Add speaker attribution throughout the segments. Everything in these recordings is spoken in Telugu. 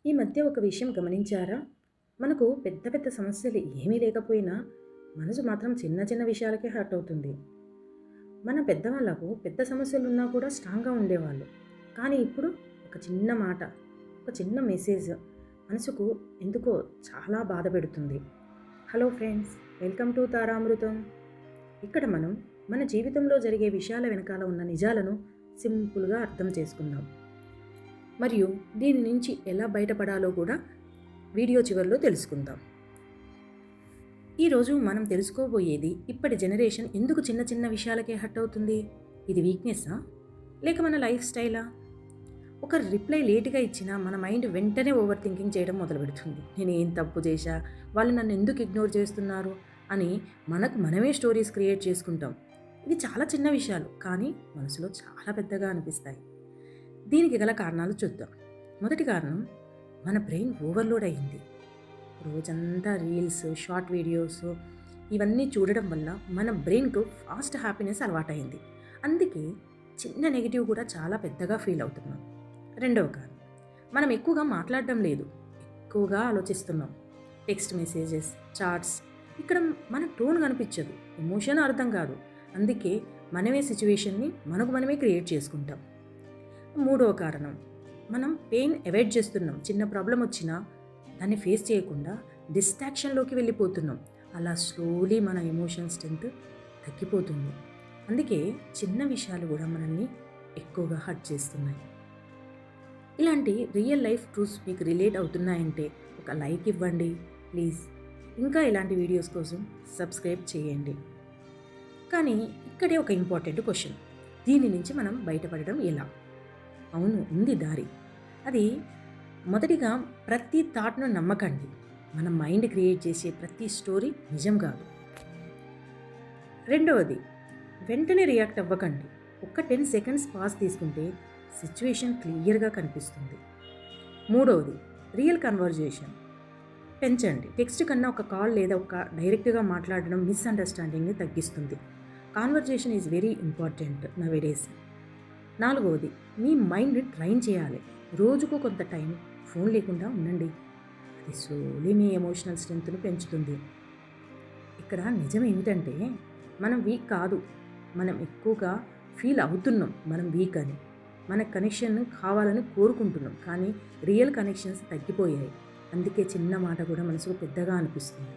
Speaker 1: ఈ మధ్య ఒక విషయం గమనించారా? మనకు పెద్ద పెద్ద సమస్యలు ఏమీ లేకపోయినా మనసు మాత్రం చిన్న చిన్న విషయాలకే హర్ట్ అవుతుంది. మన పెద్దవాళ్ళకు పెద్ద సమస్యలున్నా కూడా స్ట్రాంగ్‌గా ఉండేవాళ్ళు. కానీ ఇప్పుడు ఒక చిన్న మాట, ఒక చిన్న మెసేజ్ మనసుకు ఎందుకో చాలా బాధ పెడుతుంది. Hello friends, welcome to Taramrutham. ఇక్కడ మనం మన జీవితంలో జరిగే విషయాల వెనకాల ఉన్న నిజాలను సింపుల్‌గా అర్థం చేసుకుందాం. మరియు దీని నుంచి ఎలా బయటపడాలో కూడా వీడియో చివరిలో తెలుసుకుందాం. ఈరోజు మనం తెలుసుకోబోయేది, ఇప్పటి జనరేషన్ ఎందుకు చిన్న చిన్న విషయాలకే హర్ట్ అవుతుంది? ఇది వీక్నెస్సా, లేక మన లైఫ్ స్టైలా? ఒక రిప్లై లేట్గా ఇచ్చినా మన మైండ్ వెంటనే ఓవర్ థింకింగ్ చేయడం మొదలు పెడుతుంది. నేను ఏం తప్పు చేశా, వాళ్ళు నన్ను ఎందుకు ఇగ్నోర్ చేస్తున్నారు అని మనకు మనమే స్టోరీస్ క్రియేట్ చేసుకుంటాం. ఇవి చాలా చిన్న విషయాలు, కానీ మనసులో చాలా పెద్దగా అనిపిస్తాయి. దీనికి గల కారణాలు చూద్దాం. మొదటి కారణం, మన బ్రెయిన్ ఓవర్లోడ్ అయ్యింది. రోజంతా రీల్స్, షార్ట్ వీడియోస్ ఇవన్నీ చూడడం వల్ల మన బ్రెయిన్కు ఫాస్ట్ హ్యాపీనెస్ అలవాటైంది. అందుకే చిన్న నెగిటివ్ కూడా చాలా పెద్దగా ఫీల్ అవుతున్నాం. రెండవ కారణం, మనం ఎక్కువగా మాట్లాడడం లేదు, ఎక్కువగా ఆలోచిస్తున్నాం. టెక్స్ట్ మెసేజెస్, చాట్స్, ఇక్కడ మన టోన్ కనిపించదు, ఎమోషన్ అర్థం కాదు. అందుకే మనమే సిచ్యువేషన్ని మనకు మనమే క్రియేట్ చేసుకుంటాం. మూడవ కారణం, మనం పెయిన్ అవాయిడ్ చేస్తున్నాం. చిన్న ప్రాబ్లం వచ్చినా దాన్ని ఫేస్ చేయకుండా డిస్ట్రాక్షన్లోకి వెళ్ళిపోతున్నాం. అలా స్లోలీ మన ఎమోషన్ స్ట్రెంత్ తగ్గిపోతుంది. అందుకే చిన్న విషయాలు కూడా మనల్ని ఎక్కువగా హర్ట్ చేస్తున్నాయి. ఇలాంటి రియల్ లైఫ్ ట్రూత్స్ మీకు రిలేట్ అవుతున్నాయంటే ఒక లైక్ ఇవ్వండి ప్లీజ్. ఇంకా ఇలాంటి వీడియోస్ కోసం సబ్స్క్రైబ్ చేయండి. కానీ ఇక్కడే ఒక ఇంపార్టెంట్ క్వశ్చన్, దీని నుంచి మనం బయటపడడం ఎలా? అవును, ఉంది దారి. అది మొదటిగా, ప్రతి థాట్ను నమ్మకండి. మన మైండ్ క్రియేట్ చేసే ప్రతి స్టోరీ నిజం కాదు. రెండవది, వెంటనే రియాక్ట్ అవ్వకండి. ఒక్క 10 సెకండ్స్ పాస్ తీసుకుంటే సిచ్యువేషన్ క్లియర్గా కనిపిస్తుంది. మూడవది, రియల్ కన్వర్జేషన్ పెంచండి. టెక్స్ట్ కన్నా ఒక కాల్ లేదా ఒక డైరెక్ట్గా మాట్లాడడం మిస్అండర్స్టాండింగ్ని తగ్గిస్తుంది. Conversation is very important nowadays. నాలుగవది, మీ మైండ్ని ట్రైన్ చేయాలి. రోజుకు కొంత టైం ఫోన్ లేకుండా ఉండండి. అది సోలీ మీ ఎమోషనల్ స్ట్రెంగ్త్ను పెంచుతుంది. ఇక్కడ నిజం ఏమిటంటే, మనం వీక్ కాదు, మనం ఎక్కువగా ఫీల్ అవుతున్నాం మనం వీక్ అని. మన కనెక్షన్ కావాలని కోరుకుంటున్నాం, కానీ రియల్ కనెక్షన్స్ తగ్గిపోయాయి. అందుకే చిన్న మాట కూడా మనసుకు పెద్దగా అనిపిస్తుంది.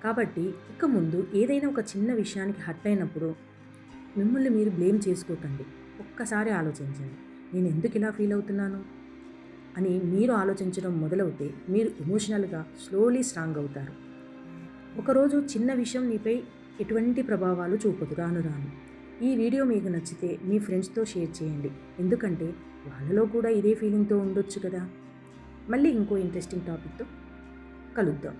Speaker 1: కాబట్టి ఇక ముందు ఏదైనా ఒక చిన్న విషయానికి హర్ట్ అయినప్పుడు మిమ్మల్ని మీరు బ్లేమ్ చేసుకోకండి. ఒక్కసారి ఆలోచించండి, నేను ఎందుకు ఇలా ఫీల్ అవుతున్నాను అని మీరు ఆలోచించడం మొదలవుతే మీరు ఎమోషనల్గా స్లోలీ స్ట్రాంగ్ అవుతారు. ఒకరోజు చిన్న విషయం మీపై ఎటువంటి ప్రభావాలు చూపదు రాను రాను. ఈ వీడియో మీకు నచ్చితే మీ ఫ్రెండ్స్తో షేర్ చేయండి, ఎందుకంటే వాళ్ళలో కూడా ఇదే ఫీలింగ్తో ఉండొచ్చు కదా. మళ్ళీ ఇంకో ఇంట్రెస్టింగ్ టాపిక్తో కలుద్దాం.